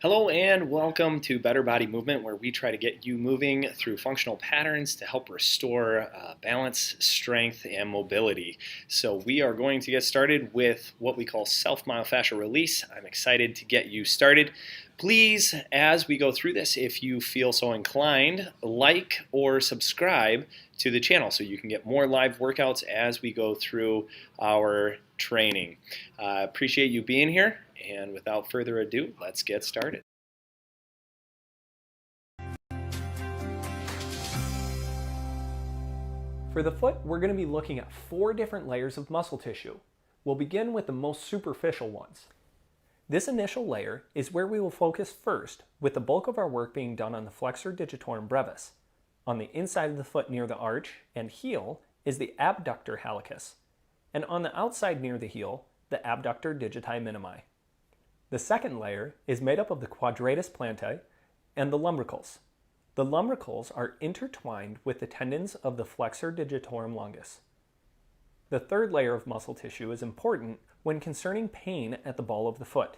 Hello and welcome to Better Body Movement, where we try to get you moving through functional patterns to help restore balance, strength, and mobility. So we are going to get started with what we call self-myofascial release. I'm excited to get you started. Please, as we go through this, if you feel so inclined, like or subscribe to the channel so you can get more live workouts as we go through our training. Appreciate you being here. And without further ado, let's get started. For the foot, we're going to be looking at 4 different layers of muscle tissue. We'll begin with the most superficial ones. This initial layer is where we will focus first, with the bulk of our work being done on the flexor digitorum brevis. On the inside of the foot near the arch and heel is the abductor hallucis, and on the outside near the heel, the abductor digiti minimi. The second layer is made up of the quadratus plantae and the lumbricals. The lumbricals are intertwined with the tendons of the flexor digitorum longus. The third layer of muscle tissue is important when concerning pain at the ball of the foot.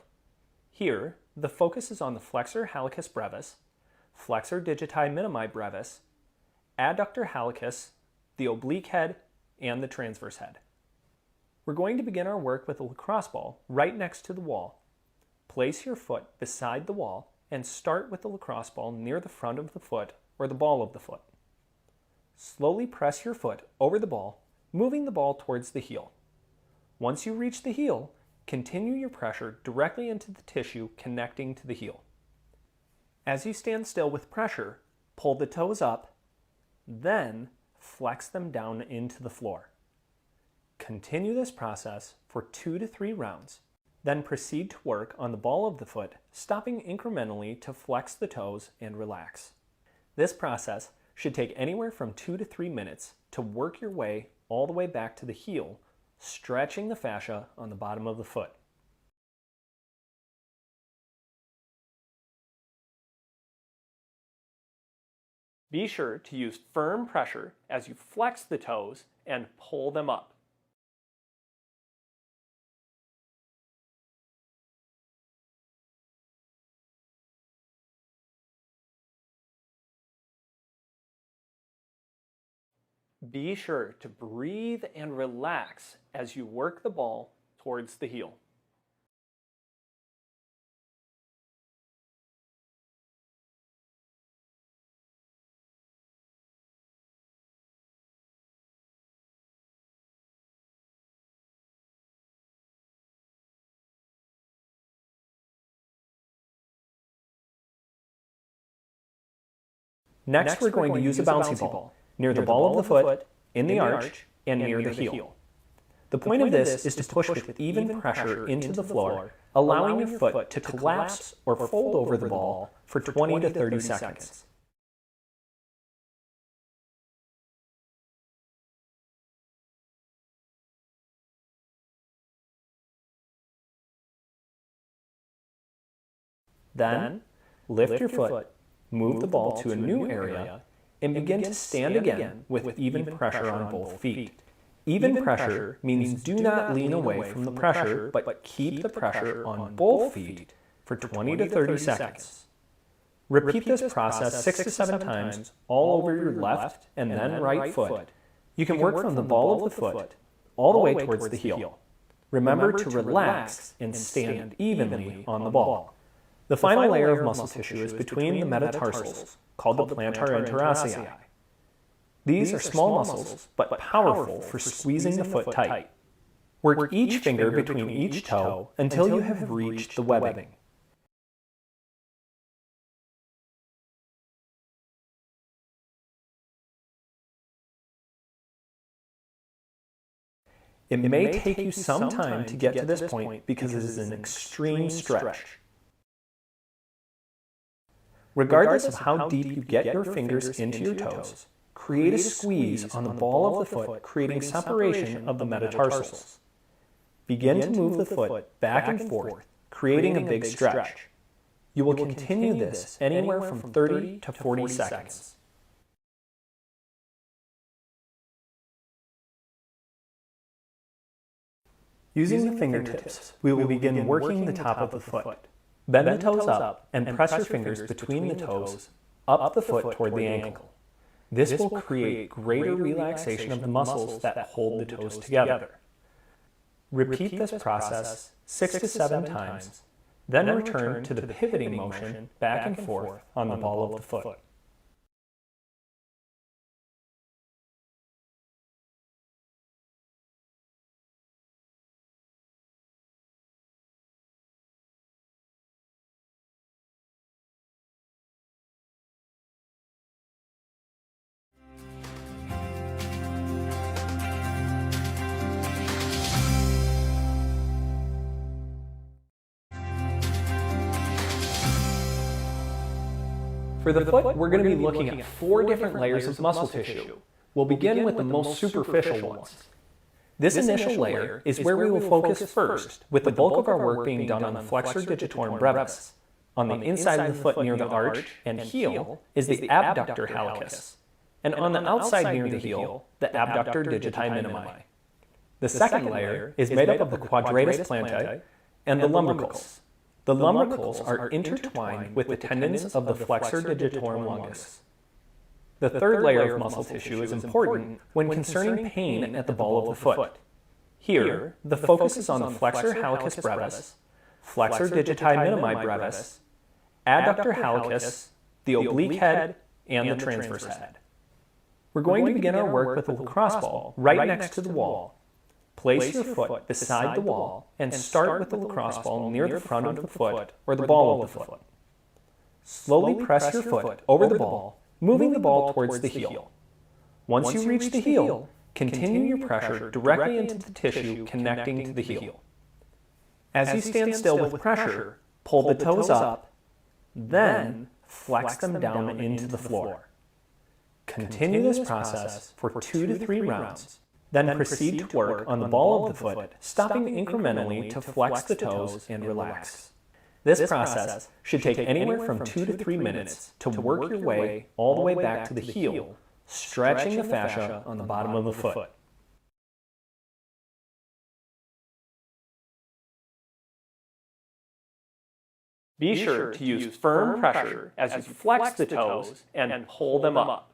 Here, the focus is on the flexor hallucis brevis, flexor digiti minimi brevis, adductor hallucis, the oblique head, and the transverse head. We're going to begin our work with a lacrosse ball right next to the wall. Place your foot beside the wall and start with the lacrosse ball near the front of the foot or the ball of the foot. Slowly press your foot over the ball, moving the ball towards the heel. Once you reach the heel, continue your pressure directly into the tissue connecting to the heel. As you stand still with pressure, pull the toes up, then flex them down into the floor. Continue this process for 2 to 3 rounds. Then proceed to work on the ball of the foot, stopping incrementally to flex the toes and relax. This process should take anywhere from 2 to 3 minutes to work your way all the way back to the heel, stretching the fascia on the bottom of the foot. Be sure to use firm pressure as you flex the toes and pull them up. Be sure to breathe and relax as you work the ball towards the heel. Next, we're going to use a bouncy ball near the ball of the foot, in the arch, and near the heel. The point of this is to push with even pressure into the floor, allowing your foot to collapse or fold over the ball for 20 to 30 seconds. Then, lift your foot, move the ball to a new area, and begin to stand again with even pressure on both feet. Even pressure means do not lean away from the pressure, but keep the pressure on both feet for 20 to 30 seconds. Repeat this process 6 to 7 times all over your left and then right foot. You can work from the ball of the foot all the way towards the heel. Remember to relax and stand evenly on the ball. The final layer of muscle tissue is between the metatarsals, called the plantar interosseae. These are small muscles, but powerful for squeezing the foot tight. Work each finger between each toe until you have reached the webbing. It may take you some time to get to this point because it is an extreme stretch. Regardless of how deep you get your fingers into your toes, create a squeeze on the ball of the foot, creating separation of the metatarsals. Begin to move the foot back and forth, creating a big stretch. You will continue this anywhere from 30 to 40 seconds. Using the fingertips, we will begin working the top of the foot. Bend the toes up and press your fingers between the toes up the foot toward the ankle. This will create greater relaxation of the muscles that hold the toes together. Repeat this process 6 to 7 times, then return to the pivoting motion back and forth on the ball of the foot. For the foot, we're going to be looking at 4 different layers of muscle tissue. We'll begin with the most superficial ones. This initial layer is where we will focus first, with the bulk of our work being done on the flexor digitorum brevis. On the inside of the foot near the arch and heel is the abductor hallucis, and on the outside near the heel, the abductor digiti minimi. The second layer is made up of the quadratus plantae and the lumbricals. The lumbricals are intertwined with the tendons of the flexor digitorum longus. The third layer of muscle tissue is important when concerning pain at the ball of the foot. Here, the focus is on the flexor hallucis brevis, flexor digiti minimi brevis, adductor hallucis, the oblique head, and the transverse head. We're going to begin our work with a lacrosse ball right next to the wall. Place your foot beside the wall and start with the lacrosse ball near the front of the foot or the ball of the foot. Slowly press your foot over the ball, moving the ball towards the heel. Once you reach the heel, continue your pressure directly into the tissue connecting to the heel. As you stand still with pressure, pull the toes up, then flex them down into the floor. Continue this process for 2 to 3 rounds. Then proceed to work on the ball of the foot, stopping incrementally to flex the toes and relax. This process should take anywhere from 2 to 3 minutes to work your way all the way back to the heel, stretching the fascia on the bottom of the foot. Be sure to use firm pressure as you flex the toes and pull them up.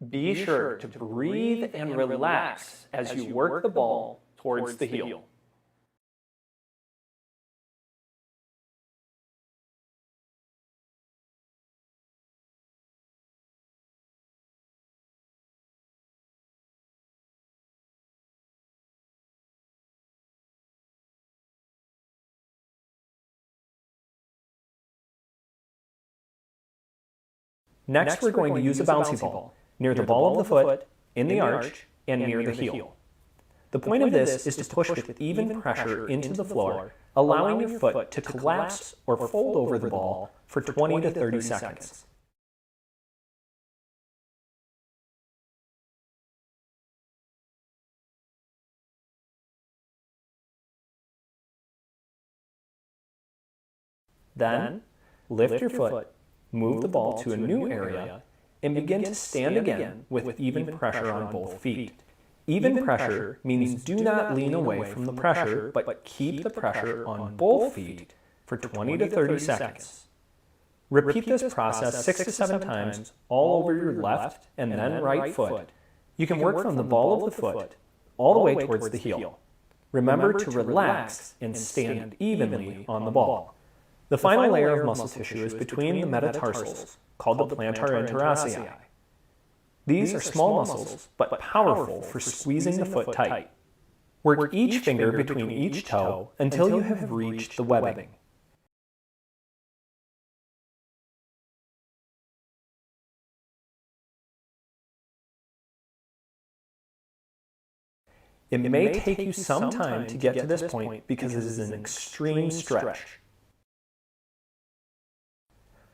Be sure to breathe and relax as you work the ball towards the heel. Next, we're going to use a bouncy ball near the ball of the foot, in the arch, and near the heel. The point of this is to push with even pressure into the floor, allowing your foot to collapse or fold over the ball for 20 to 30 seconds. Then, lift your foot, move the ball to a new area, and begin to stand again with even pressure on both feet. Even pressure means do not lean away from the pressure, but keep the pressure on both feet for 20 to 30 seconds. Repeat this process 6 to 7 times all over your left and then right foot. You can work from the ball of the foot all the way towards the heel. Remember to relax and stand evenly on the ball. The final layer of muscle tissue is between the metatarsals, called the plantar interosseae. These are small muscles, but powerful for squeezing the foot tight. Work each finger between each toe until you have reached the webbing. It may take you some time to get to this point because it is an extreme stretch.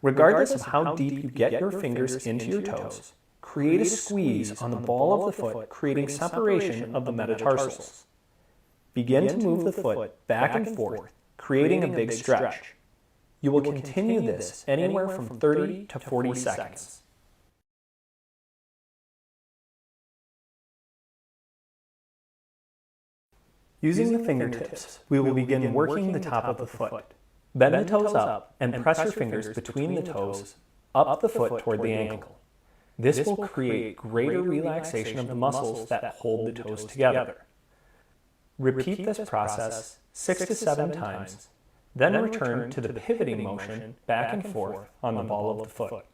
Regardless of how deep you get your fingers into your toes, create a squeeze on the ball of the foot, creating separation of the metatarsals. Begin to move the foot back and forth, creating a big stretch. You will continue this anywhere from 30 to 40 seconds. Using the fingertips, we will begin working the top of the foot. Bend the toes up and press your fingers between the toes up the foot toward the ankle. This will create greater relaxation of the muscles that hold the toes together. Repeat this process 6 to 7 times, then return to the pivoting motion back and forth on the ball of the foot.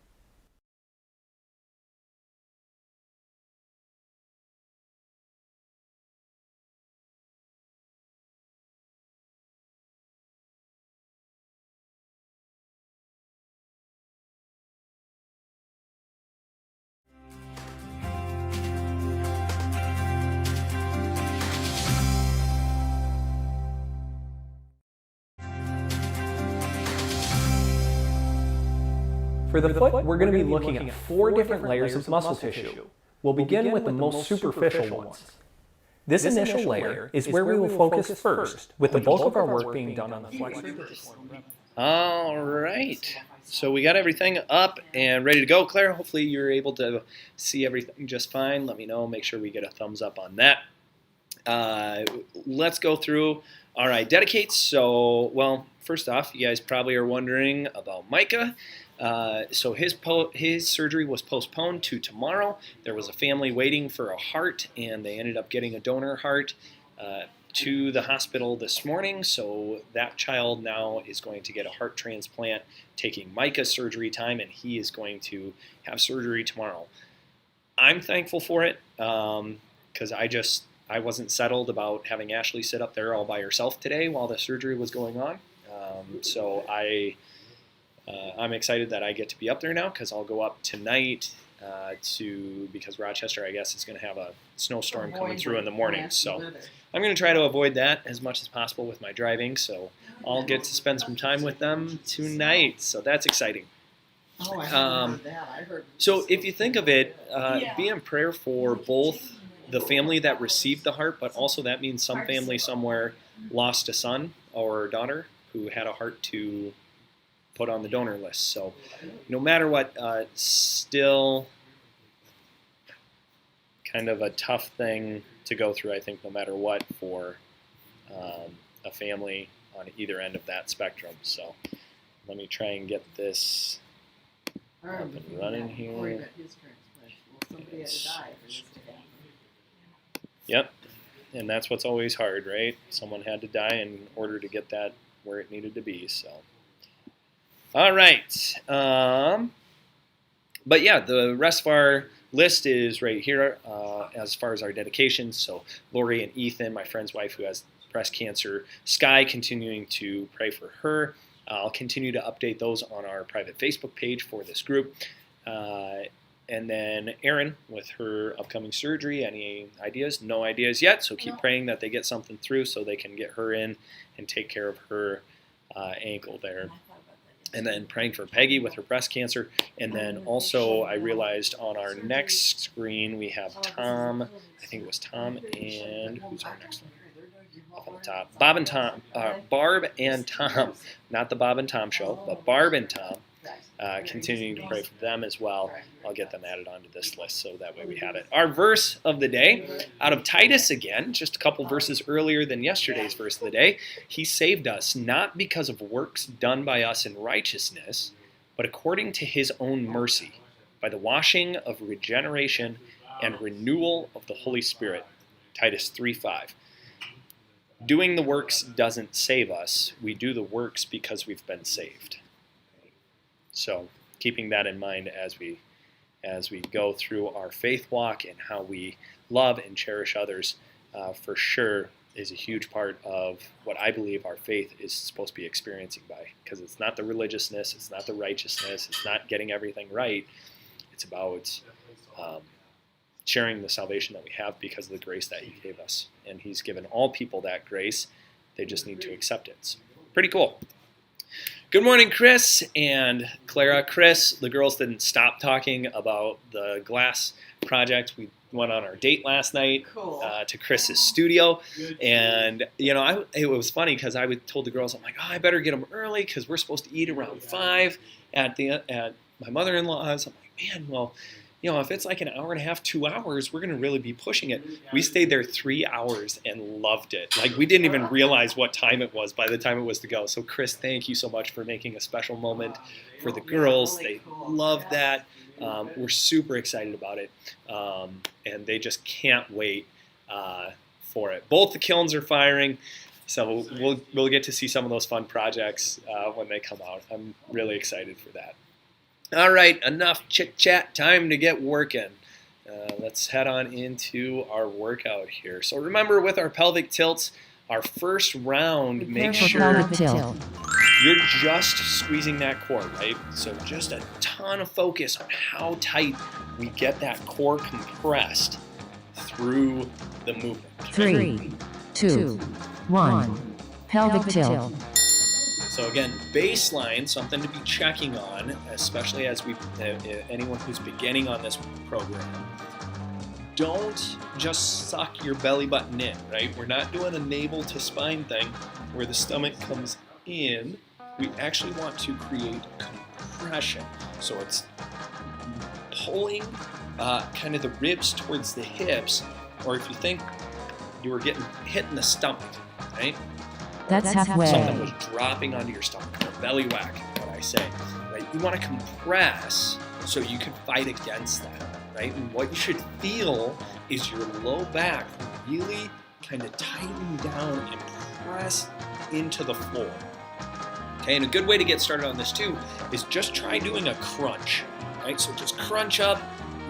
For the foot, we're going to be looking at 4 different layers of muscle tissue. We'll begin with the most superficial ones. This initial layer is where we will focus first, with the bulk of our work being done on the flexors. All right. So we got everything up and ready to go. Claire, hopefully you're able to see everything just fine. Let me know. Make sure we get a thumbs up on that. Let's go through our iDedicate. So, well, first off, you guys probably are wondering about Micah. So his surgery was postponed to tomorrow. There was a family waiting for a heart, and they ended up getting a donor heart to the hospital this morning. So that child now is going to get a heart transplant, taking Micah's surgery time, and he is going to have surgery tomorrow. I'm thankful for it because I wasn't settled about having Ashley sit up there all by herself today while the surgery was going on. So I'm excited that I get to be up there now because I'll go up tonight because Rochester, I guess, is going to have a snowstorm coming through in the morning. So I'm going to try to avoid that as much as possible with my driving. So I'll get to spend some time with them tonight. So that's exciting. Oh, I haven't heard that. I heard. So if you think of it, be in prayer for both the family that received the heart, but also that means some family somewhere lost a son or daughter who had a heart to put on the donor list. So no matter what, still kind of a tough thing to go through, I think, no matter what, for a family on either end of that spectrum. So let me try and get this up and running here. Yep, and that's what's always hard, right? Someone had to die in order to get that where it needed to be. So, all right. But yeah, the rest of our list is right here as far as our dedications. So Lori and Ethan, my friend's wife who has breast cancer, Sky, continuing to pray for her. I'll continue to update those on our private Facebook page for this group. And then Erin with her upcoming surgery. Any ideas? No ideas yet. So keep praying that they get something through so they can get her in and take care of her ankle there. And then praying for Peggy with her breast cancer. And then also I realized on our next screen we have Tom. I think it was Tom and who's our next one? Up on the top. Barb and Tom. Not the Bob and Tom show, but Barb and Tom. Continuing to pray for them as well. I'll get them added onto this list so that way we have it. Our verse of the day, out of Titus again, just a couple verses earlier than yesterday's verse of the day. He saved us not because of works done by us in righteousness, but according to his own mercy, by the washing of regeneration and renewal of the Holy Spirit. Titus 3:5. Doing the works doesn't save us. We do the works because we've been saved. So keeping that in mind as we go through our faith walk and how we love and cherish others, for sure is a huge part of what I believe our faith is supposed to be experiencing by. Because it's not the religiousness, it's not the righteousness, it's not getting everything right. It's about sharing the salvation that we have because of the grace that he gave us. And he's given all people that grace. They just need to accept it. So, pretty cool. Good morning, Chris and Clara. Chris, the girls didn't stop talking about the glass project. We went on our date last night Cool. to Chris's studio, and it was funny because I told the girls, I'm like, oh, I better get them early because we're supposed to eat around 5 at my mother-in-law's. I'm like, man, well, if it's like an hour and a half, 2 hours, we're going to really be pushing it. We stayed there 3 hours and loved it. Like, we didn't even realize what time it was by the time it was to go. So, Chris, thank you so much for making a special moment for the girls. They loved that. We're super excited about it. And they just can't wait for it. Both the kilns are firing. So we'll get to see some of those fun projects when they come out. I'm really excited for that. All right, enough chit-chat, time to get working. Let's head on into our workout here. So remember, with our pelvic tilts, our first round, make sure you're just squeezing that core, right? So just a ton of focus on how tight we get that core compressed through the movement. 3, 2, 1, pelvic tilt. So again, baseline, something to be checking on, especially as anyone who's beginning on this program. Don't just suck your belly button in, right? We're not doing a navel to spine thing where the stomach comes in. We actually want to create compression. So it's pulling kind of the ribs towards the hips, or if you think you were getting hit in the stomach, right? That's halfway. Something was dropping onto your stomach, or belly whack, what I say, right? You want to compress so you can fight against that, right? And what you should feel is your low back really kind of tighten down and press into the floor. Okay, and a good way to get started on this too is just try doing a crunch, right? So just crunch up,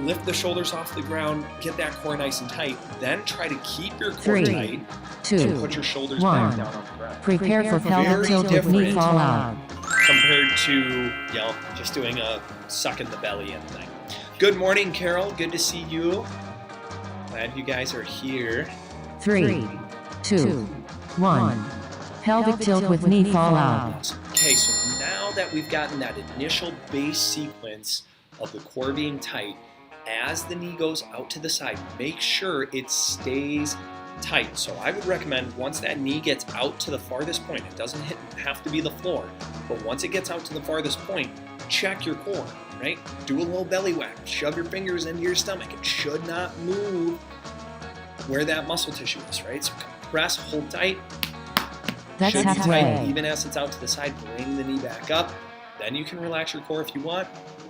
lift the shoulders off the ground, get that core nice and tight, then try to keep your core 3, tight 2, and put your shoulders 1. back down on the ground. Prepare for pelvic tilt with knee fall out. Compared to, just doing a suck in the belly in thing. Good morning, Carol. Good to see you. Glad you guys are here. 3, 2, 1, pelvic tilt with knee fall out. Okay, so now that we've gotten that initial base sequence of the core being tight, as the knee goes out to the side, make sure it stays tight. So I would recommend once that knee gets out to the farthest point, it doesn't have to be the floor, but once it gets out to the farthest point, check your core, right? Do a little belly whack, shove your fingers into your stomach. It should not move where that muscle tissue is, right? So compress, hold tight. That's should be halfway. tight, even as it's out to the side. Bring the knee back up. Then you can relax your core if you want.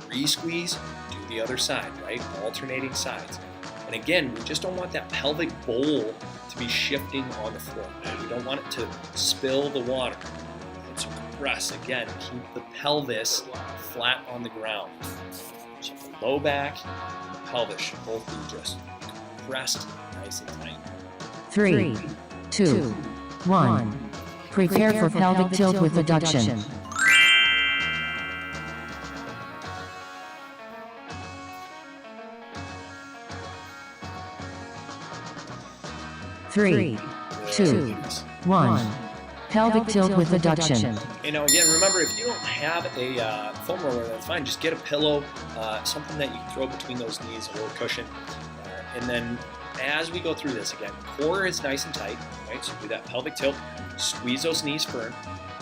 Re-squeeze, do the other side, right? Alternating sides. And again, we just don't want that pelvic bowl to be shifting on the floor. Right? We don't want it to spill the water. And so compress, again, keep the pelvis flat on the ground. So the low back and the pelvis should both be just compressed nice and tight. 3, 2, 1. Prepare for pelvic tilt with adduction. 3, 2, 1. Pelvic tilt with adduction. Again, remember, if you don't have a foam roller, that's fine. Just get a pillow, something that you can throw between those knees, a little cushion. And then as we go through this, again, core is nice and tight, right? So do that pelvic tilt, squeeze those knees firm,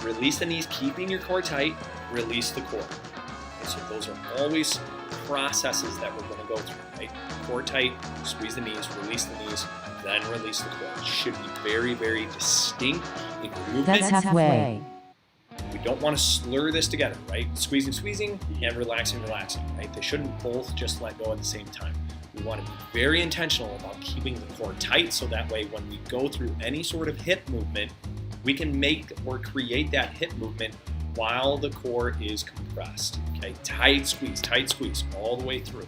release the knees, keeping your core tight, release the core. Okay, so those are always processes that we're going to go through, right? Core tight, squeeze the knees, then release the core. It should be very, very distinct in your movement. That's halfway. We don't want to slur this together, right? Squeezing, and relaxing, right? They shouldn't both just let go at the same time. We want to be very intentional about keeping the core tight so that way when we go through any sort of hip movement, we can make or create that hip movement while the core is compressed. Okay, tight squeeze all the way through.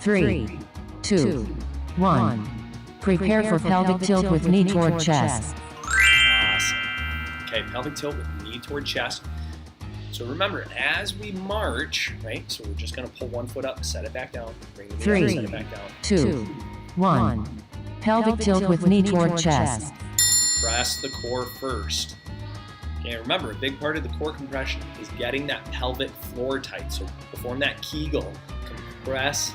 3, 2, 1. Prepare for pelvic tilt with knee toward chest. Awesome. Okay, pelvic tilt with knee toward chest. So remember, as we march, right, so we're just going to pull one foot up, set it back down, bring the knee up, set it back down. 2, 1. Pelvic tilt with knee toward chest. Press the core first. Okay, remember, a big part of the core compression is getting that pelvic floor tight. So perform that Kegel, compress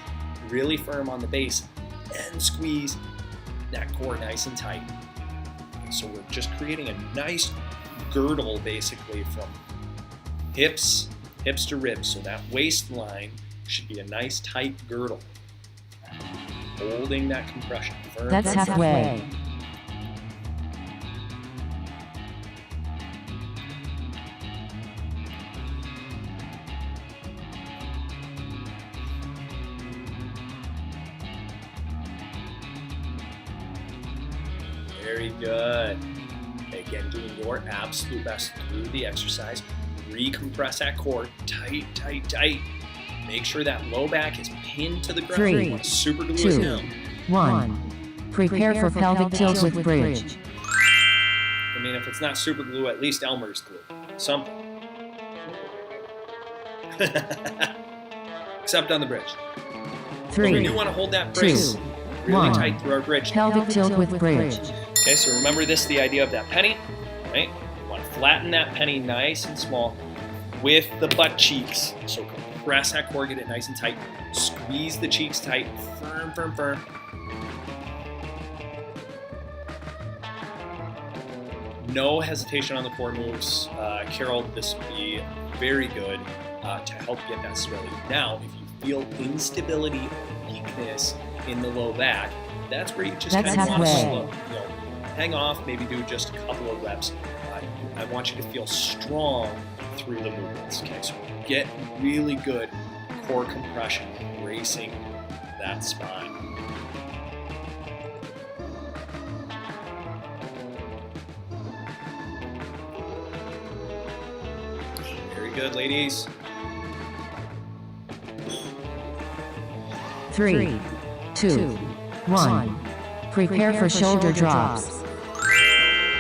really firm on the base, and squeeze that core nice and tight. And so we're just creating a nice girdle basically from hips to ribs. So that waistline should be a nice tight girdle. Holding that compression firm. That's halfway. Very good. Again, doing your absolute best through the exercise. Recompress that core, tight, tight, tight. Make sure that low back is pinned to the ground. 3, You want to super glue 2, it down. 1. Prepare for pelvic tilt with bridge. I mean, if it's not super glue, at least Elmer's glue. Something. Except on the bridge. But we 3, do want to hold that brace 2, really 1. tight through our bridge. Pelvic tilt with bridge. Okay, so remember this, the idea of that penny, right? You want to flatten that penny nice and small with the butt cheeks. So compress that core, get it nice and tight. Squeeze the cheeks tight, firm, firm, firm. No hesitation on the core moves. Carol, this would be very good to help get that swelling. Now, if you feel instability or weakness in the low back, that's where you just kind of want to halfway. slow. Hang off, maybe do just a couple of reps. I want you to feel strong through the movements. Okay, so get really good core compression, bracing that spine. Very good, ladies. 3, 2, 1. Prepare for shoulder drops.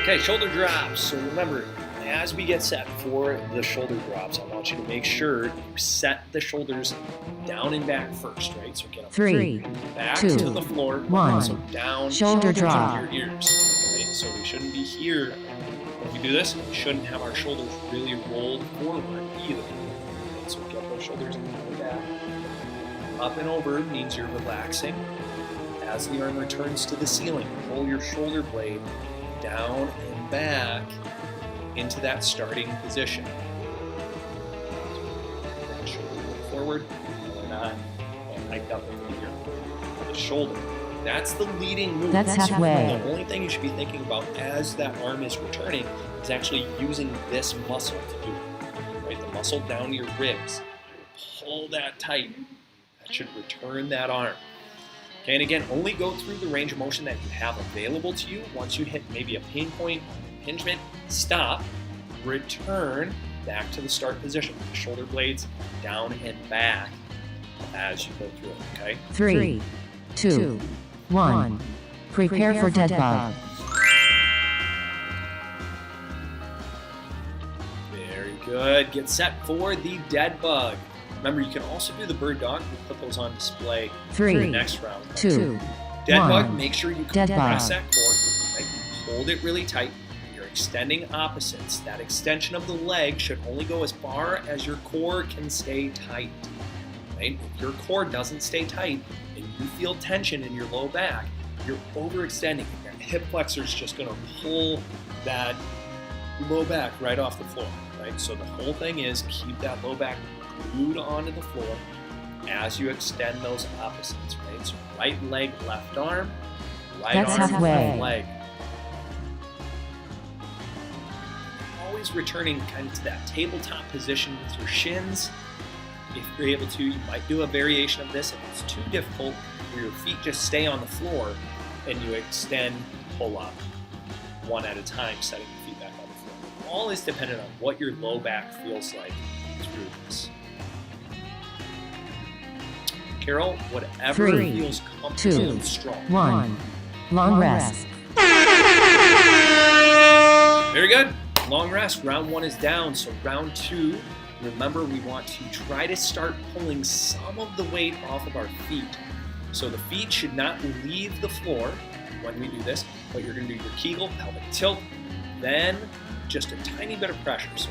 Okay, shoulder drops. So remember, as we get set for the shoulder drops, I want you to make sure you set the shoulders down and back first, right? So get up 3, back 2, to the floor, 1. so down Shoulder to drop. your ears. Right? So we shouldn't be here when we do this. We shouldn't have our shoulders really rolled forward either. Right? So get those shoulders back. Up and over means you're relaxing. As the arm returns to the ceiling, pull your shoulder blade down and back into that starting position. Bring the shoulder forward, or not, and hike up into here. The shoulder. That's the leading move. That's halfway. The only thing you should be thinking about as that arm is returning is actually using this muscle to do it. Right? The muscle down to your ribs. Pull that tight. That should return that arm. Okay, and again, only go through the range of motion that you have available to you. Once you hit maybe a pain point, impingement, stop, return back to the start position. The shoulder blades down and back as you go through it, okay? 3, 2, 1. Prepare for dead bug. Very good. Get set for the dead bug. Remember, you can also do the bird dog. We'll put those on display for the 3, next round. 2, Dead 1. bug, make sure you Dead compress bug. that core. Right? Hold it really tight. You're extending opposites. That extension of the leg should only go as far as your core can stay tight. Right? If your core doesn't stay tight and you feel tension in your low back, you're overextending. Your hip flexor is just going to pull that low back right off the floor. Right? So the whole thing is keep that low back glued onto the floor as you extend those opposites, right? So right leg, left arm, right That's arm, halfway. left leg. Always returning kind of to that tabletop position with your shins. If you're able to, you might do a variation of this. If it's too difficult, where your feet just stay on the floor and you extend, pull up one at a time, setting your feet back on the floor. All is dependent on what your low back feels like through this. Carol, whatever 3, feels comfortable 2, and strong. 1. Long rest. Very good. Long rest. Round 1 is down. So round 2, remember we want to try to start pulling some of the weight off of our feet. So the feet should not leave the floor when we do this, but you're going to do your Kegel, pelvic tilt, then just a tiny bit of pressure. So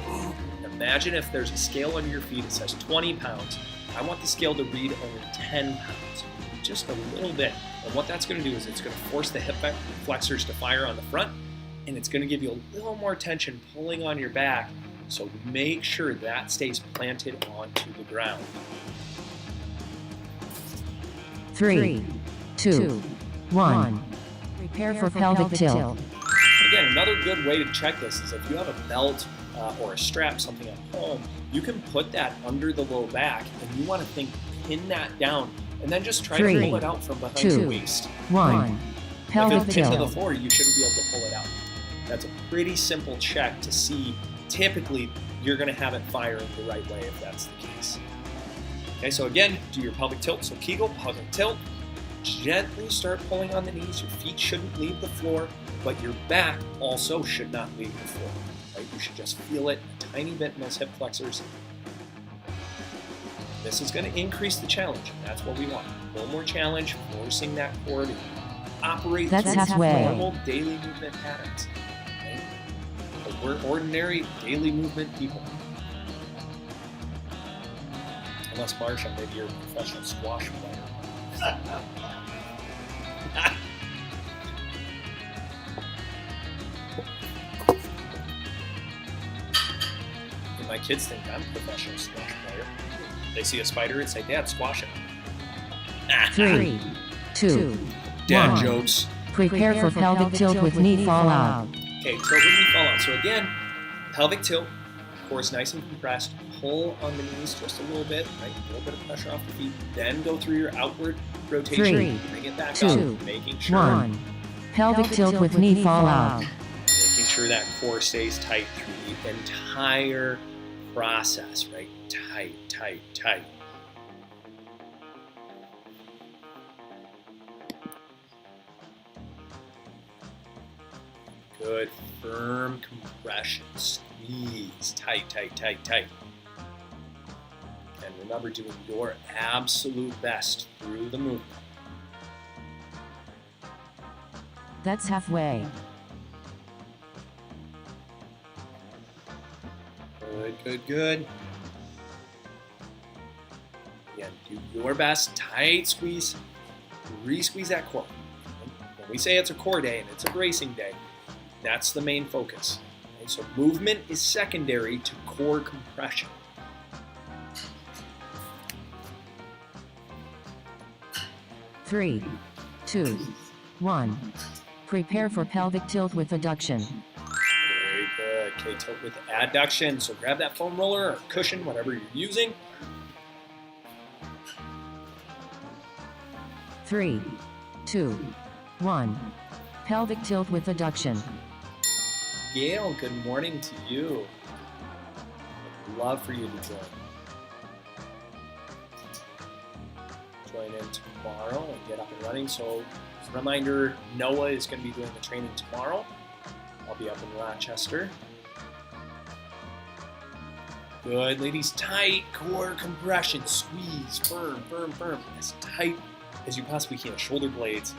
imagine if there's a scale under your feet that says 20 pounds. I want the scale to read only 10 pounds, just a little bit. And what that's going to do is it's going to force the hip flexors to fire on the front, and it's going to give you a little more tension pulling on your back. So make sure that stays planted onto the ground. 3, 2, 1. Prepare for pelvic tilt. Again, another good way to check this is if you have a belt or a strap, something at home, you can put that under the low back, and you want to pin that down, and then just try to pull it out from behind your waist. 1. Pelvic if it's pinned to the tilt. floor, you shouldn't be able to pull it out. That's a pretty simple check to see. Typically, you're going to have it firing the right way if that's the case. Okay, so again, do your pelvic tilt. So Kegel, pelvic tilt. Gently start pulling on the knees. Your feet shouldn't leave the floor, but your back also should not leave the floor. Right? You should just feel it a tiny bit in those hip flexors. This is going to increase the challenge, and that's what we want. A little more challenge, forcing that core to operate That's through halfway. normal daily movement patterns. Okay? But we're ordinary daily movement people. Unless Marsha, maybe you're a professional squash player. And my kids think I'm a professional squash player. They see a spider and say, "Dad, squash it." 3, 2, Dad 1. jokes. Prepare for pelvic tilt with knee fallout. Okay, tilt with knee fall out. So again, pelvic tilt, course nice and compressed. Pull on the knees just a little bit, right? A little bit of pressure off the feet. Then go through your outward rotation. 3, Bring it back 2, up, making sure 1. Pelvic tilt with knee fallout. making sure that core stays tight through the entire process, right? Tight, tight, tight. Good, firm compression, squeeze, tight, tight, tight, tight. And remember, doing your absolute best through the movement. That's halfway. Good, good, good. Again, do your best, tight squeeze, re-squeeze that core. When we say it's a core day and it's a bracing day, that's the main focus. Okay, so movement is secondary to core compression. Three, 2, 1. Prepare for pelvic tilt with adduction. Very good. Okay, tilt with adduction. So grab that foam roller or cushion, whatever you're using. 3, 2, 1. Pelvic tilt with adduction. Gail, good morning to you. I'd love for you to join. Join in tomorrow and get up and running. So, as a reminder, Noah is going to be doing the training tomorrow. I'll be up in Rochester. Good, ladies. Tight core compression. Squeeze. Firm, firm, firm. As tight as you possibly can. Shoulder blades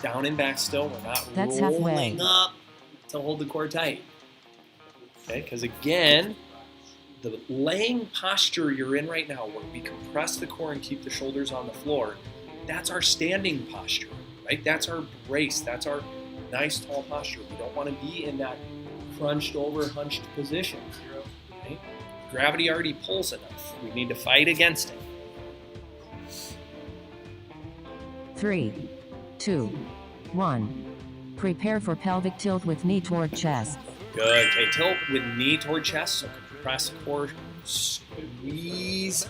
down and back still. We're not That's rolling halfway. up to hold the core tight. Okay, because again, the laying posture you're in right now, where we compress the core and keep the shoulders on the floor, that's our standing posture, right? That's our brace. That's our nice tall posture. We don't want to be in that crunched over, hunched position. Right? Gravity already pulls enough. We need to fight against it. 3, 2, 1. Prepare for pelvic tilt with knee toward chest. Good. Okay, tilt with knee toward chest. So compress the core, squeeze.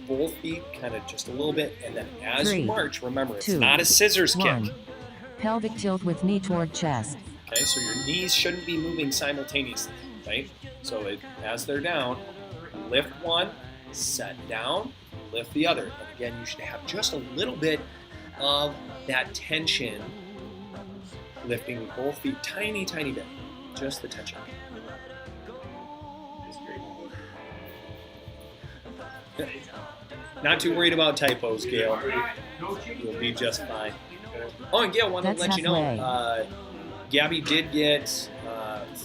Both feet kind of just a little bit, and then as 3, you march, remember it's 2, not a scissors 1. kick. Pelvic tilt with knee toward chest. Okay, so your knees shouldn't be moving simultaneously, right? So as they're down, lift one, set down, lift the other. And again, you should have just a little bit of that tension, lifting both feet, tiny, tiny bit, just the tension. Not too worried about typos, Gail. You'll be just fine. Oh, and Gail, wanted to That's let you know, halfway. Gabby did get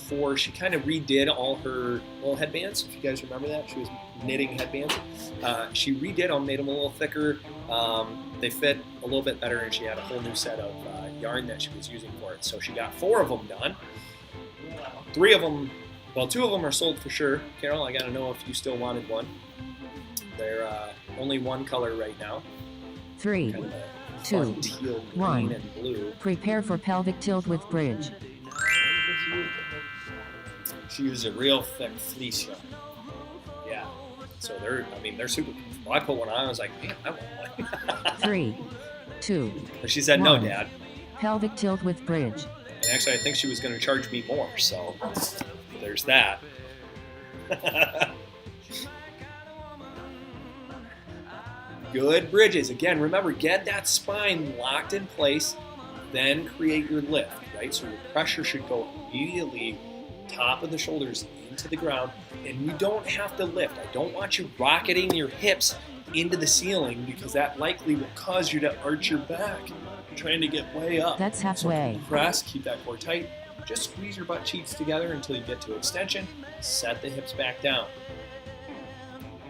before, she kind of redid all her little headbands. If you guys remember that, she was knitting headbands. She redid them, made them a little thicker. They fit a little bit better, and she had a whole new set of yarn that she was using for it. So she got 4 of them done. 3 of them, well, 2 of them are sold for sure. Carol, I got to know if you still wanted one. They're only one color right now. 3, Kind of a 2, fun teal, 1. green, and blue. Prepare for pelvic tilt with bridge. She used a real thick fleece yarn. Yeah. So they're super comfortable. I put one on, I was like, man, I want one. 3, 2, But she said, no, 1. Dad. Pelvic tilt with bridge. And actually, I think she was going to charge me more, so there's that. Good bridges. Again, remember, get that spine locked in place, then create your lift, right? So your pressure should go immediately top of the shoulders into the ground, and you don't have to lift. I don't want you rocketing your hips into the ceiling because that likely will cause you to arch your back, trying to get way up. That's halfway. So press, keep that core tight. Just squeeze your butt cheeks together until you get to extension. Set the hips back down.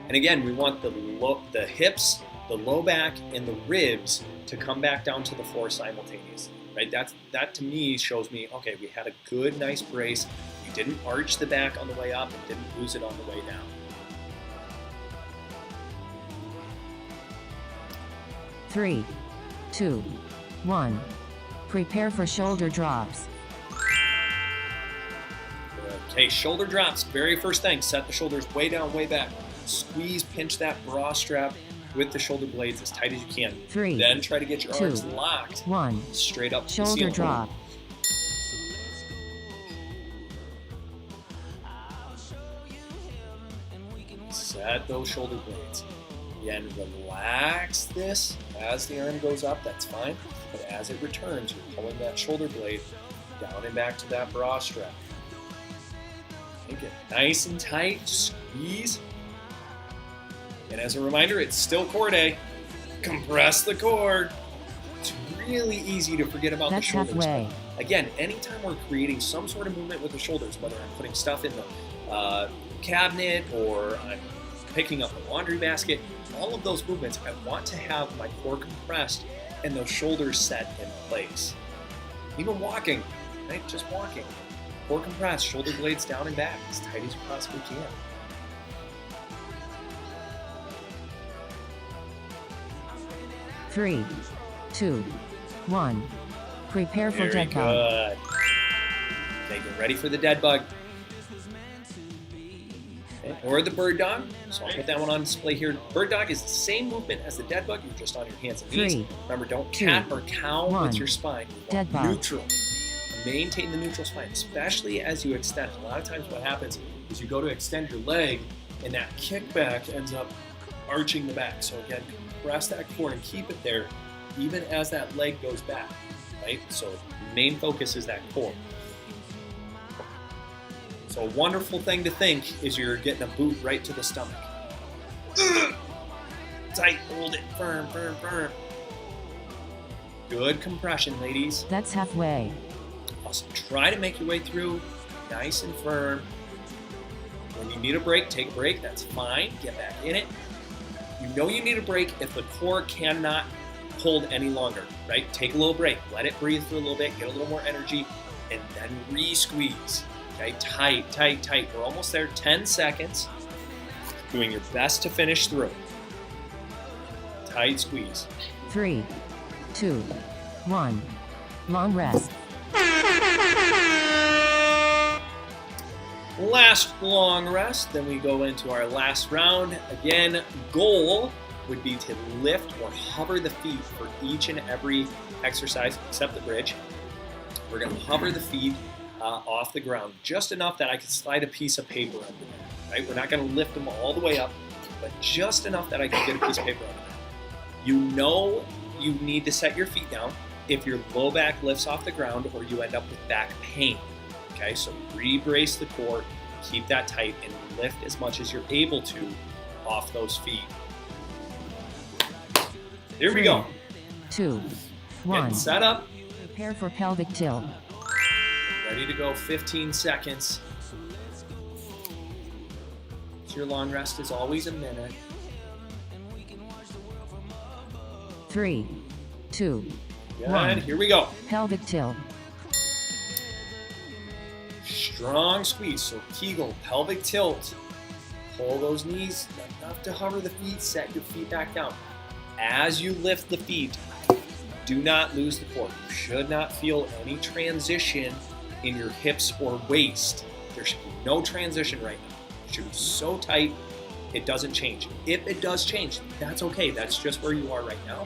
And again, we want the hips, the low back, and the ribs to come back down to the floor simultaneously. Right? That to me shows me, okay, we had a good, nice brace. We didn't arch the back on the way up and didn't lose it on the way down. 3, 2, 1. Prepare for shoulder drops. Okay, shoulder drops. Very first thing, set the shoulders way down, way back. Squeeze, pinch that bra strap with the shoulder blades as tight as you can. 3, Then try to get your 2, arms locked 1. straight up to the Shoulder ceiling. drop. Set those shoulder blades. Again, relax this as the arm goes up, that's fine. But as it returns, you're pulling that shoulder blade down and back to that bra strap. Make it nice and tight, squeeze. And as a reminder, it's still core day. Compress the core. It's really easy to forget about That's the shoulders. halfway. Again, anytime we're creating some sort of movement with the shoulders, whether I'm putting stuff in the cabinet or I'm picking up a laundry basket, all of those movements, I want to have my core compressed and those shoulders set in place. Even walking, right? Just walking. Core compressed, shoulder blades down and back as tight as you possibly can. Three, 2, 1. Prepare for Very dead bug. good. Okay, get ready for the dead bug. Okay, or the bird dog. So I'll put that one on display here. Bird dog is the same movement as the dead bug. You're just on your hands and knees. 3, Remember, don't 2, cat or cow 1. with your spine. You want Dead bug. neutral. Maintain the neutral spine, especially as you extend. A lot of times what happens is you go to extend your leg and that kickback ends up arching the back. So again, compress that core and keep it there even as that leg goes back, right? So main focus is that core. So a wonderful thing to think is you're getting a boot right to the stomach. Tight, hold it, firm, firm, firm. Good compression, ladies. That's halfway. Awesome. Try to make your way through nice and firm. When you need a break, take a break. That's fine. Get back in it. You know you need a break if the core cannot hold any longer, right? Take a little break. Let it breathe for a little bit. Get a little more energy. And then re-squeeze. Okay? Tight, tight, tight. We're almost there. 10 seconds. Doing your best to finish through. Tight squeeze. 3, 2, 1. Long rest. Last long rest, then we go into our last round. Again, goal would be to lift or hover the feet for each and every exercise except the bridge. We're going to hover the feet off the ground just enough that I can slide a piece of paper under there, right? We're not going to lift them all the way up, but just enough that I can get a piece of paper under there. You know you need to set your feet down if your low back lifts off the ground or you end up with back pain. Okay, so re-brace the core, keep that tight, and lift as much as you're able to off those feet. Here we go. 2, 1. Get set up. Prepare for pelvic tilt. Ready to go, 15 seconds. So your long rest is always a minute. 3, 2, Good, 1. here we go. Pelvic tilt. Strong squeeze, so Kegel, pelvic tilt. Pull those knees enough to hover the feet, set your feet back down. As you lift the feet, do not lose the core. You should not feel any transition in your hips or waist. There should be no transition right now. It should be so tight, it doesn't change. If it does change, that's okay. That's just where you are right now.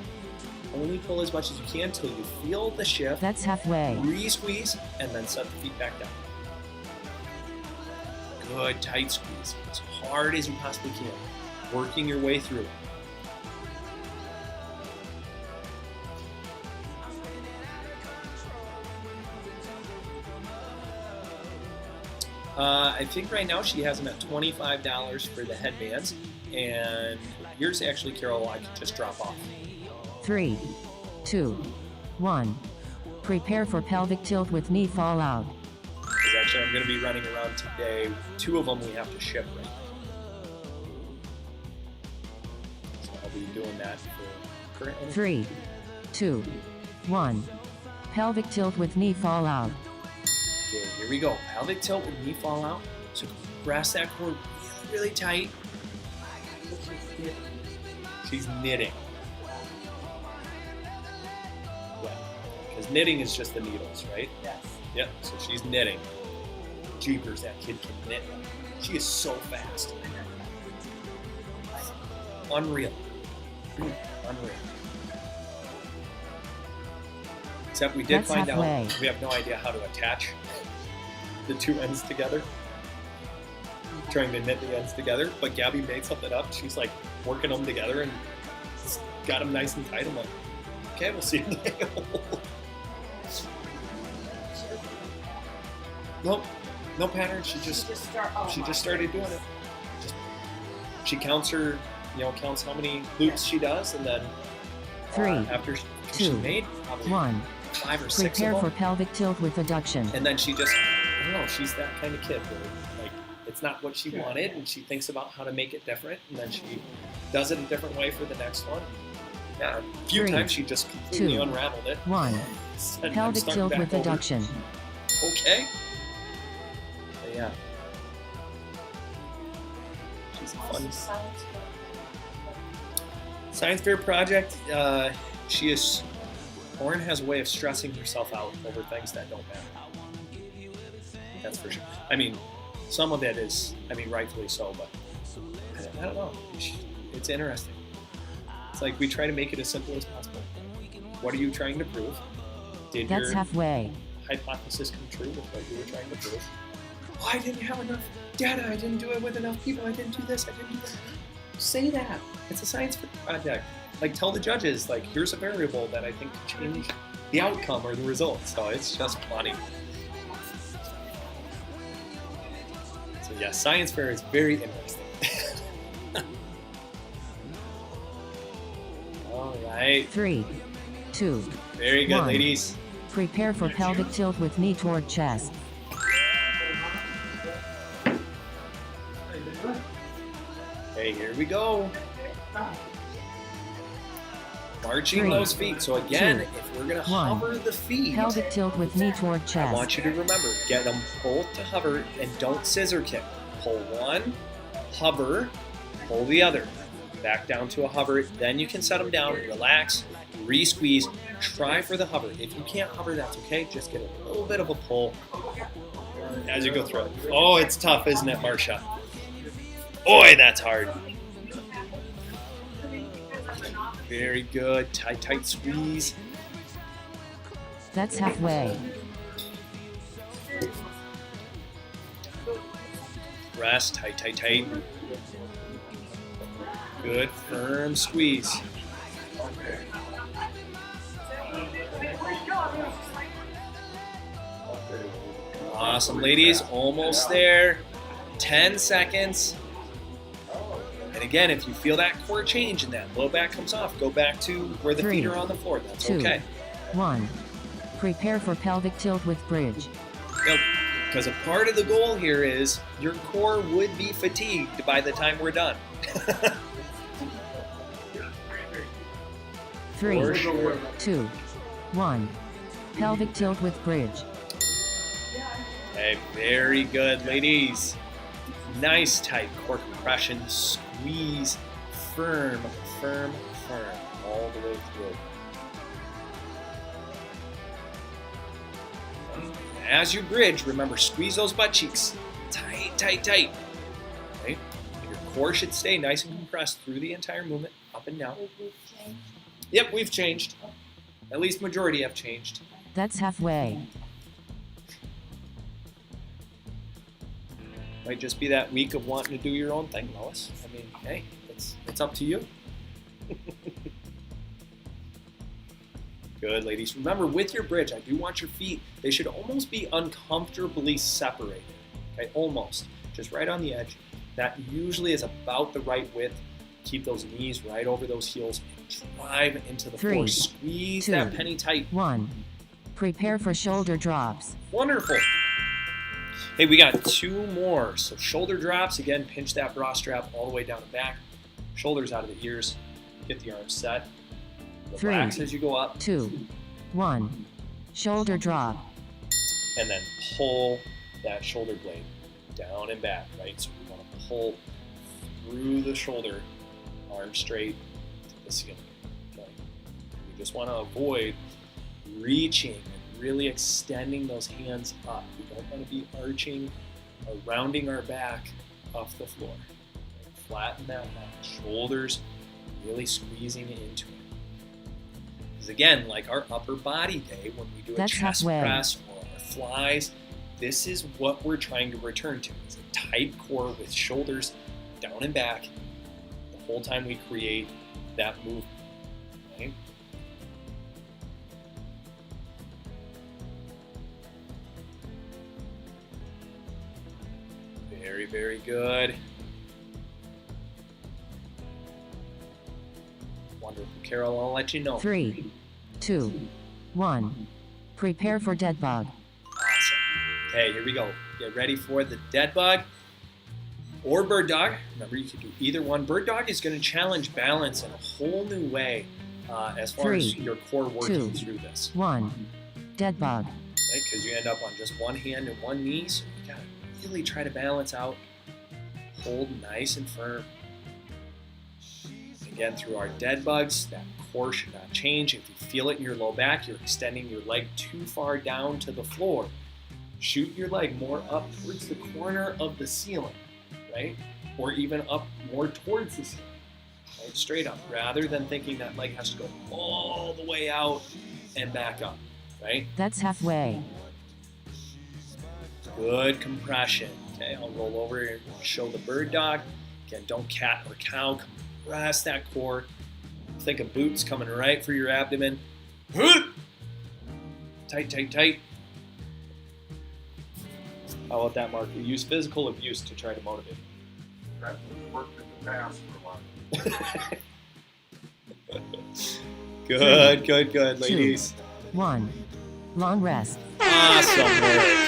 Only pull as much as you can until you feel the shift. That's halfway. Re-squeeze, and then set the feet back down. Good, tight squeeze. As hard as you possibly can. Working your way through it. I think right now she has them at $25 for the headbands, and yours actually, Carol, I can just drop off. 3, 2, 1. Prepare for pelvic tilt with knee fall out. Because actually I'm going to be running around today. 2 of them we have to ship right now. So I'll be doing that for currently. 3, 2, 1. Pelvic tilt with knee fall out. Okay, here we go. Pelvic tilt with knee fall out. So press that core really, really tight. She's knitting. Yeah, because knitting is just the needles, right? Yes. Yep, so she's knitting. Jeepers, that kid can knit. She is so fast. Unreal. Unreal. Except we did That's find halfway. out we have no idea how to attach the 2 ends together. Trying to knit the ends together, but Gabby made something up. She's like working them together and got them nice and tight. I'm like, okay, we'll see. Nope, no pattern. She just started doing it. She counts her, counts how many loops she does, and then 3, after she 2, made probably 1. 5 or 6 Prepare of for them, pelvic tilt with adduction. and then she just, I don't know, she's that kind of kid where like it's not what she wanted, and she thinks about how to make it different, and then she does it a different way for the next one. Yeah, a few 3, times she just completely 2, unraveled it. 1. Said, "I'm Pelvic starting tilt back with over." adduction. Okay. But yeah. She's a fun science fair project. Lauren has a way of stressing herself out over things that don't matter. That's for sure. I mean, some of it is, rightfully so, but I don't know. It's interesting. It's like we try to make it as simple as possible. What are you trying to prove? Did That's your halfway. hypothesis come true with what you were trying to prove? Oh, I didn't have enough data. I didn't do it with enough people. I didn't do this. I didn't do that. Say that. It's a science project. Like, tell the judges, like, here's a variable that I think could change the outcome or the result. So it's just funny. So yeah, science fair is very interesting. All right. 3, 2, Very good, 1. ladies. Prepare for pelvic tilt with knee toward chest. Okay, here we go. Marching 3, those feet. So again, 2, if we're gonna 1. hover the feet, Pelvic tilt with knee toward I chest. want you to remember, get them both to hover and don't scissor kick. Pull one, hover, pull the other. Back down to a hover, then you can set them down, relax, re-squeeze, try for the hover. If you can't hover, that's okay. Just get a little bit of a pull as you go through it. Oh, it's tough, isn't it, Marsha? Boy, that's hard. Very good. Tight, tight squeeze. That's halfway. Rest. Tight, tight, tight. Good. Firm squeeze. Awesome, ladies. Almost there. 10 seconds. And again, if you feel that core change and that low back comes off, go back to where the 3, feet are on the floor. That's 2, okay. 1. Prepare for pelvic tilt with bridge. Because a part of the goal here is your core would be fatigued by the time we're done. 3, For sure. 2, 1. Pelvic tilt with bridge. Okay, very good, ladies. Nice tight core compression. Squeeze firm, firm, firm all the way through. As you bridge, remember, squeeze those butt cheeks. Tight, tight, tight. Okay? Your core should stay nice and compressed through the entire movement, up and down. Yep, we've changed. At least majority have changed. That's halfway. Might just be that week of wanting to do your own thing, Lois. I mean, hey, it's up to you. Good, ladies. Remember, with your bridge, I do want your feet, they should almost be uncomfortably separated. Okay, almost. Just right on the edge. That usually is about the right width. Keep those knees right over those heels and drive into the 3, floor. Squeeze 2, that penny tight. 1. Prepare for shoulder drops. Wonderful. Hey, we got 2 more. So shoulder drops. Again, pinch that bra strap all the way down the back. Shoulders out of the ears. Get the arms set. Relax 3, as you go up. 2, 1. Shoulder drop. And then pull that shoulder blade down and back, right? So we want to pull through the shoulder, arm straight to the ceiling. Okay? We just want to avoid reaching and really extending those hands up. We don't want to be arching or rounding our back off the floor. Okay? Flatten that back, shoulders really squeezing into it. Because again, like our upper body day, when we do a That's chest halfway. press or our flies, this is what we're trying to return to. Is a tight core with shoulders down and back the whole time we create that movement. Okay? Very, very good. Wonderful, Carol. I'll let you know. 3, 2, 1. Prepare for dead bug. Awesome. Okay, here we go. Get ready for the dead bug or bird dog. Remember, you can do either one. Bird dog is going to challenge balance in a whole new way as far as 3, your core working 2, through this. 1. Dead bug. Because you end up on just one hand and one knee, so you got to really try to balance out. Hold nice and firm. Again, through our dead bugs, that core should not change. If you feel it in your low back, you're extending your leg too far down to the floor. Shoot your leg more up towards the corner of the ceiling, right? Or even up more towards the ceiling, right? Straight up, rather than thinking that leg has to go all the way out and back up, right? That's halfway. Good compression. Okay, I'll roll over and show the bird dog. Again, don't cat or cow. Compress that core. Think of boots coming right for your abdomen. Tight, tight, tight. How about that, Mark? We use physical abuse to try to motivate. That worked in the past for a while. Good, good, good, ladies. 1. Long rest. Awesome work.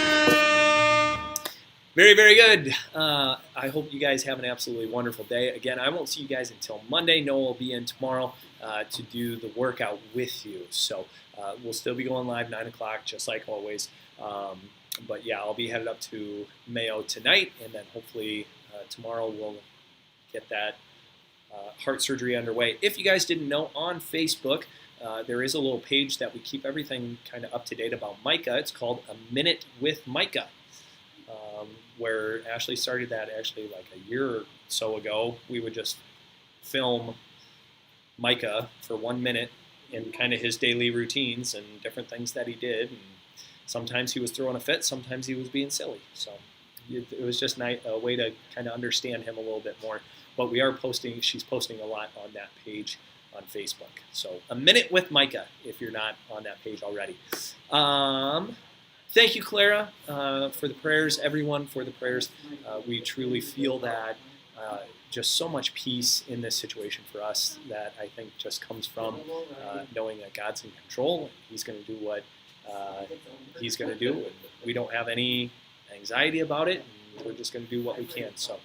Very, very good. I hope you guys have an absolutely wonderful day. Again, I won't see you guys until Monday. Noah will be in tomorrow to do the workout with you. So we'll still be going live 9 o'clock, just like always. But yeah, I'll be headed up to Mayo tonight, and then hopefully tomorrow we'll get that heart surgery underway. If you guys didn't know, on Facebook, there is a little page that we keep everything kind of up to date about Micah. It's called A Minute with Micah, where Ashley started that actually like a year or so ago. We would just film Micah for 1 minute in kind of his daily routines and different things that he did. And sometimes he was throwing a fit, sometimes he was being silly. So it was just a way to kind of understand him a little bit more. But we are posting, she's posting a lot on that page on Facebook. So A Minute with Micah, if you're not on that page already. Thank you, Clara, for the prayers, everyone for the prayers. We truly feel that just so much peace in this situation for us that I think just comes from knowing that God's in control. He's going to do what he's going to do. And we don't have any anxiety about it. And we're just going to do what we can. So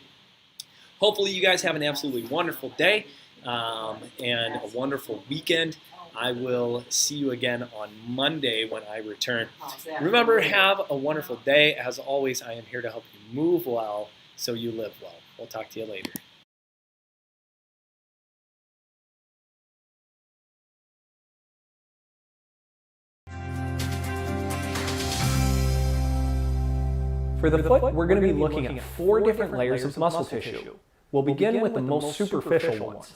hopefully you guys have an absolutely wonderful day and a wonderful weekend. I will see you again on Monday when I return. Remember, have a wonderful day. As always, I am here to help you move well so you live well. We'll talk to you later. For the foot, we're going to be looking at 4 different layers of muscle tissue. We'll begin with the most superficial ones.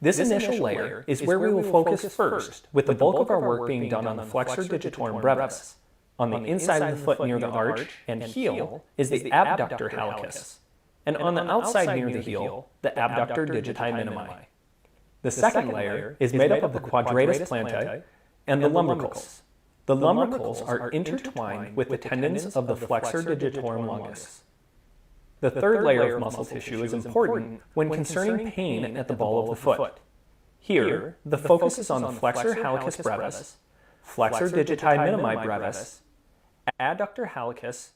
This initial layer is where we will focus first, with the bulk of our work being done on the flexor digitorum brevis. On the inside of the foot near the arch and heel is the abductor hallucis, and on the outside near the heel, the abductor digiti minimi. The second layer is made up of the quadratus plantae and the lumbricals. The lumbricals are intertwined with the tendons of the flexor digitorum longus. The third layer of muscle tissue is important when concerning pain at the ball of the foot. Here, the focus is on the flexor hallucis brevis, flexor digiti minimi brevis, adductor hallucis,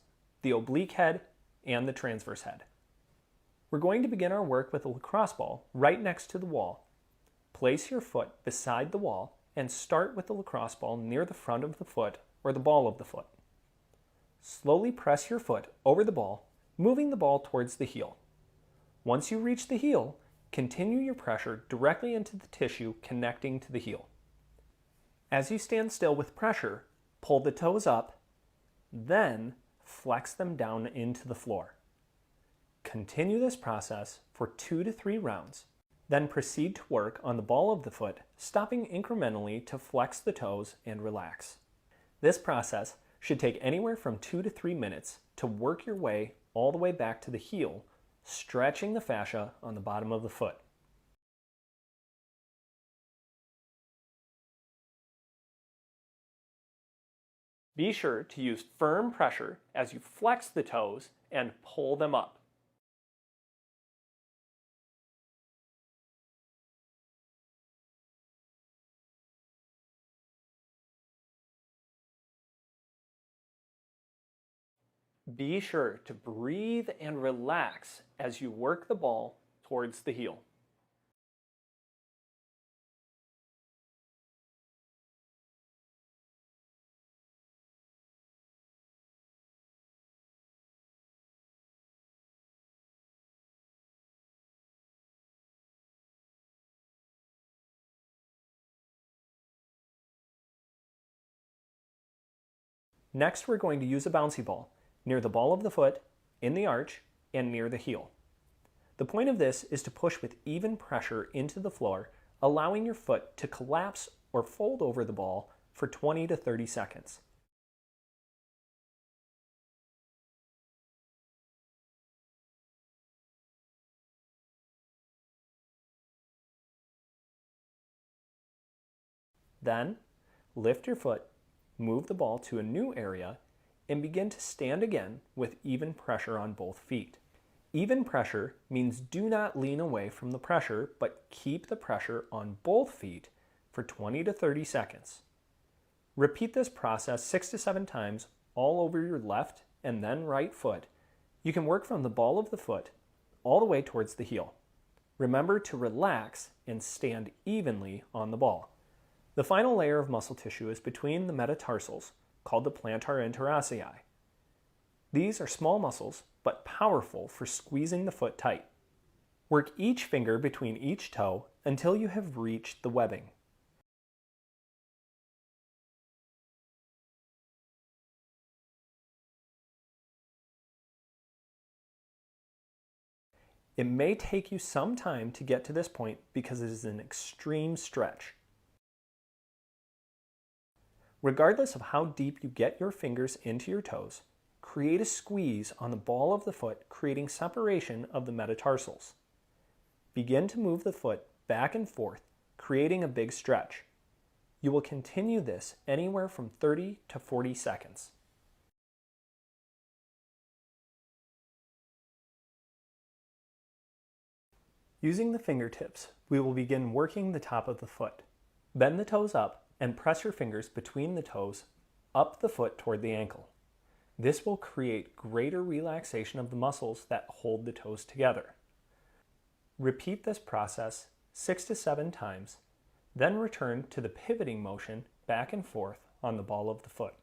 the oblique head, and the transverse head. We're going to begin our work with a lacrosse ball right next to the wall. Place your foot beside the wall and start with the lacrosse ball near the front of the foot or the ball of the foot. Slowly press your foot over the ball, moving the ball towards the heel. Once you reach the heel, continue your pressure directly into the tissue connecting to the heel. As you stand still with pressure, pull the toes up, then flex them down into the floor. Continue this process for 2 to 3 rounds. Then proceed to work on the ball of the foot, stopping incrementally to flex the toes and relax. This process should take anywhere from 2 to 3 minutes to work your way all the way back to the heel, stretching the fascia on the bottom of the foot. Be sure to use firm pressure as you flex the toes and pull them up. Be sure to breathe and relax as you work the ball towards the heel. Next, we're going to use a bouncy ball near the ball of the foot, in the arch, and near the heel. The point of this is to push with even pressure into the floor, allowing your foot to collapse or fold over the ball for 20 to 30 seconds. Then, lift your foot, move the ball to a new area, and begin to stand again with even pressure on both feet. Even pressure means do not lean away from the pressure, but keep the pressure on both feet for 20 to 30 seconds. Repeat this process 6 to 7 times all over your left and then right foot. You can work from the ball of the foot all the way towards the heel. Remember to relax and stand evenly on the ball. The final layer of muscle tissue is between the metatarsals, called the plantar interossei. These are small muscles, but powerful for squeezing the foot tight. Work each finger between each toe until you have reached the webbing. It may take you some time to get to this point because it is an extreme stretch. Regardless of how deep you get your fingers into your toes, create a squeeze on the ball of the foot, creating separation of the metatarsals. Begin to move the foot back and forth, creating a big stretch. You will continue this anywhere from 30 to 40 seconds. Using the fingertips, we will begin working the top of the foot. Bend the toes up and press your fingers between the toes up the foot toward the ankle. This will create greater relaxation of the muscles that hold the toes together. Repeat this process 6 to 7 times, then return to the pivoting motion back and forth on the ball of the foot.